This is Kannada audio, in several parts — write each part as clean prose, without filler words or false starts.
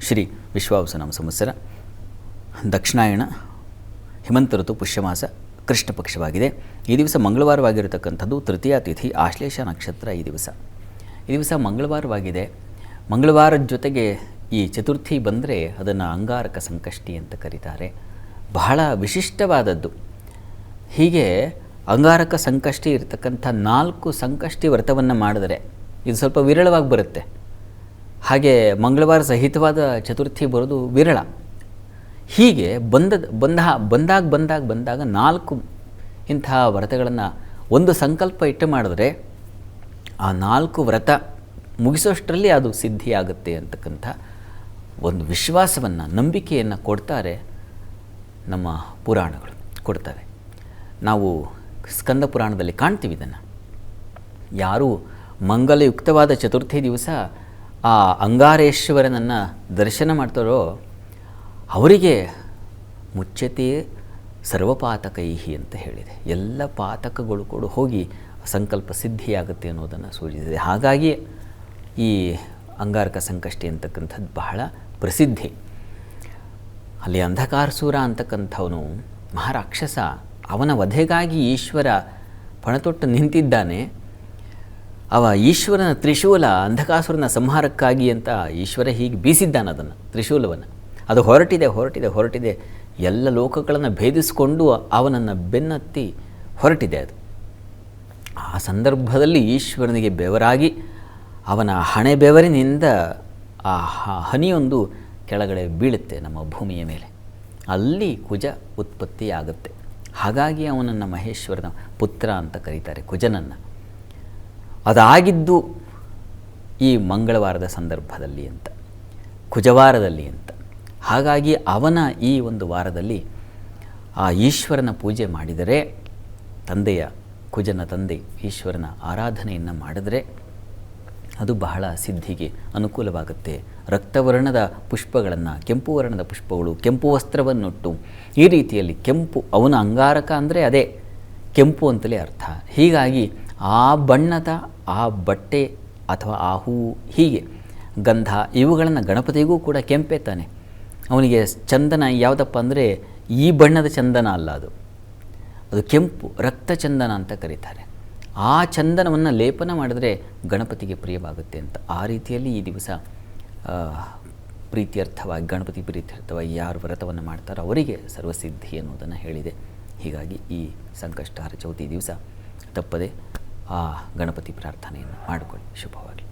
ಶ್ರೀ ವಿಶ್ವಾವಸುನಾಮ ಸಂವತ್ಸರ ದಕ್ಷಿಣಾಯಣ ಹಿಮಂತ ಋತು ಪುಷ್ಯಮಾಸ ಕೃಷ್ಣ ಪಕ್ಷವಾಗಿದೆ. ಈ ದಿವಸ ಮಂಗಳವಾರವಾಗಿರತಕ್ಕಂಥದ್ದು ತೃತೀಯ ತಿಥಿ ಆಶ್ಲೇಷ ನಕ್ಷತ್ರ. ಈ ದಿವಸ ಮಂಗಳವಾರವಾಗಿದೆ. ಮಂಗಳವಾರದ ಜೊತೆಗೆ ಈ ಚತುರ್ಥಿ ಬಂದರೆ ಅದನ್ನು ಅಂಗಾರಕ ಸಂಕಷ್ಟಿ ಅಂತ ಕರೀತಾರೆ. ಬಹಳ ವಿಶಿಷ್ಟವಾದದ್ದು. ಹೀಗೆ ಅಂಗಾರಕ ಸಂಕಷ್ಟಿ ಇರತಕ್ಕಂಥ 4 ಸಂಕಷ್ಟಿ ವ್ರತವನ್ನು ಮಾಡಿದರೆ ಇದು ಸ್ವಲ್ಪ ವಿರಳವಾಗಿ ಬರುತ್ತೆ. ಹಾಗೆ ಮಂಗಳವಾರ ಸಹಿತವಾದ ಚತುರ್ಥಿ ಬರೋದು ವಿರಳ. ಹೀಗೆ ಬಂದಾಗ 4 ಇಂತಹ ವ್ರತಗಳನ್ನು ಒಂದು ಸಂಕಲ್ಪ ಇಟ್ಟು ಮಾಡಿದ್ರೆ ಆ 4 ವ್ರತ ಮುಗಿಸೋಷ್ಟರಲ್ಲಿ ಅದು ಸಿದ್ಧಿಯಾಗುತ್ತೆ ಅಂತಕ್ಕಂಥ ಒಂದು ವಿಶ್ವಾಸವನ್ನು, ನಂಬಿಕೆಯನ್ನು ಕೊಡ್ತಾರೆ ನಮ್ಮ ಪುರಾಣಗಳು ಕೊಡ್ತವೆ. ನಾವು ಸ್ಕಂದ ಪುರಾಣದಲ್ಲಿ ಕಾಣ್ತೀವಿ ಇದನ್ನು. ಯಾರು ಮಂಗಲಯುಕ್ತವಾದ ಚತುರ್ಥಿ ದಿವಸ ಆ ಅಂಗಾರೇಶ್ವರನನ್ನು ದರ್ಶನ ಮಾಡ್ತಾರೋ ಅವರಿಗೆ ಮುಚ್ಚತೆ ಸರ್ವಪಾತಕೈಹಿ ಅಂತ ಹೇಳಿದೆ. ಎಲ್ಲ ಪಾತಕಗಳು ಕೂಡ ಹೋಗಿ ಸಂಕಲ್ಪ ಸಿದ್ಧಿಯಾಗುತ್ತೆ ಅನ್ನೋದನ್ನು ಸೂಚಿಸಿದೆ. ಹಾಗಾಗಿ ಈ ಅಂಗಾರಕ ಸಂಕಷ್ಟಿ ಅಂತಕ್ಕಂಥದ್ದು ಬಹಳ ಪ್ರಸಿದ್ಧಿ. ಅಲ್ಲಿ ಅಂಧಕಾರಸೂರ ಅಂತಕ್ಕಂಥವನು ಮಹಾರಾಕ್ಷಸ. ಅವನ ವಧೆಗಾಗಿ ಈಶ್ವರ ಪಣತೊಟ್ಟು ನಿಂತಿದ್ದಾನೆ. ಅವ ಈಶ್ವರನ ತ್ರಿಶೂಲ ಅಂಧಕಾಸುರನ ಸಂಹಾರಕ್ಕಾಗಿ ಅಂತ ಈಶ್ವರ ಹೀಗೆ ಬೀಸಿದ್ದಾನೆ ಅದನ್ನು, ತ್ರಿಶೂಲವನ್ನು. ಅದು ಹೊರಟಿದೆ. ಎಲ್ಲ ಲೋಕಗಳನ್ನು ಭೇದಿಸಿಕೊಂಡು ಅವನನ್ನು ಬೆನ್ನತ್ತಿ ಹೊರಟಿದೆ. ಅದು ಆ ಸಂದರ್ಭದಲ್ಲಿ ಈಶ್ವರನಿಗೆ ಬೆವರಾಗಿ ಅವನ ಹಣೆ ಬೆವರಿನಿಂದ ಆ ಹನಿಯೊಂದು ಕೆಳಗಡೆ ಬೀಳುತ್ತೆ ನಮ್ಮ ಭೂಮಿಯ ಮೇಲೆ. ಅಲ್ಲಿ ಕುಜ ಉತ್ಪತ್ತಿಯಾಗುತ್ತೆ. ಹಾಗಾಗಿ ಅವನನ್ನು ಮಹೇಶ್ವರನ ಪುತ್ರ ಅಂತ ಕರೀತಾರೆ, ಕುಜನನ್ನು. ಅದಾಗಿದ್ದು ಈ ಮಂಗಳವಾರದ ಸಂದರ್ಭದಲ್ಲಿ ಅಂತ, ಕುಜವಾರದಲ್ಲಿ ಅಂತ. ಹಾಗಾಗಿ ಅವನ ಈ ಒಂದು ವಾರದಲ್ಲಿ ಆ ಈಶ್ವರನ ಪೂಜೆ ಮಾಡಿದರೆ, ಕುಜನ ತಂದೆ ಈಶ್ವರನ ಆರಾಧನೆಯನ್ನು ಮಾಡಿದರೆ ಅದು ಬಹಳ ಸಿದ್ಧಿಗೆ ಅನುಕೂಲವಾಗುತ್ತೆ. ರಕ್ತವರ್ಣದ ಪುಷ್ಪಗಳನ್ನು, ಕೆಂಪು ವರ್ಣದ ಪುಷ್ಪಗಳು, ಕೆಂಪು ವಸ್ತ್ರವನ್ನುಟ್ಟು, ಈ ರೀತಿಯಲ್ಲಿ ಕೆಂಪು, ಅವನ ಅಂಗಾರಕ ಅಂದರೆ ಅದೇ ಕೆಂಪು ಅಂತಲೇ ಅರ್ಥ. ಹೀಗಾಗಿ ಆ ಬಣ್ಣದ ಆ ಬಟ್ಟೆ ಅಥವಾ ಆ ಹೂವು, ಹೀಗೆ ಗಂಧ ಇವುಗಳನ್ನು ಗಣಪತಿಗೂ ಕೂಡ ಕೆಂಪೇ ತಾನೆ. ಅವನಿಗೆ ಚಂದನ ಯಾವುದಪ್ಪ ಅಂದರೆ ಈ ಬಣ್ಣದ ಚಂದನ ಅಲ್ಲ, ಅದು ಕೆಂಪು ರಕ್ತ ಚಂದನ ಅಂತ ಕರೀತಾರೆ. ಆ ಚಂದನವನ್ನು ಲೇಪನ ಮಾಡಿದ್ರೆ ಗಣಪತಿಗೆ ಪ್ರಿಯವಾಗುತ್ತೆ ಅಂತ. ಆ ರೀತಿಯಲ್ಲಿ ಈ ದಿವಸ ಪ್ರೀತ್ಯರ್ಥವಾಗಿ, ಗಣಪತಿ ಪ್ರೀತ್ಯರ್ಥವಾಗಿ ಯಾರು ವ್ರತವನ್ನು ಮಾಡ್ತಾರೋ ಅವರಿಗೆ ಸರ್ವಸಿದ್ಧಿ ಅನ್ನೋದನ್ನು ಹೇಳಿದೆ. ಹೀಗಾಗಿ ಈ ಸಂಕಷ್ಟಹರ ಚೌತಿ ದಿವಸ ತಪ್ಪದೆ ಆ ಗಣಪತಿ ಪ್ರಾರ್ಥನೆಯನ್ನು ಮಾಡಿಕೊಳ್ಳಿ. ಶುಭವಾಗಲಿ.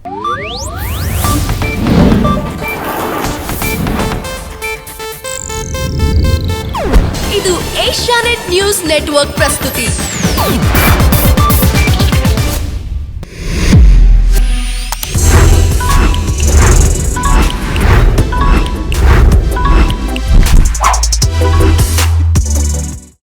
ಇದು ಏಷ್ಯಾನೆಟ್ ನ್ಯೂಸ್ ನೆಟ್ವರ್ಕ್ ಪ್ರಸ್ತುತಿ.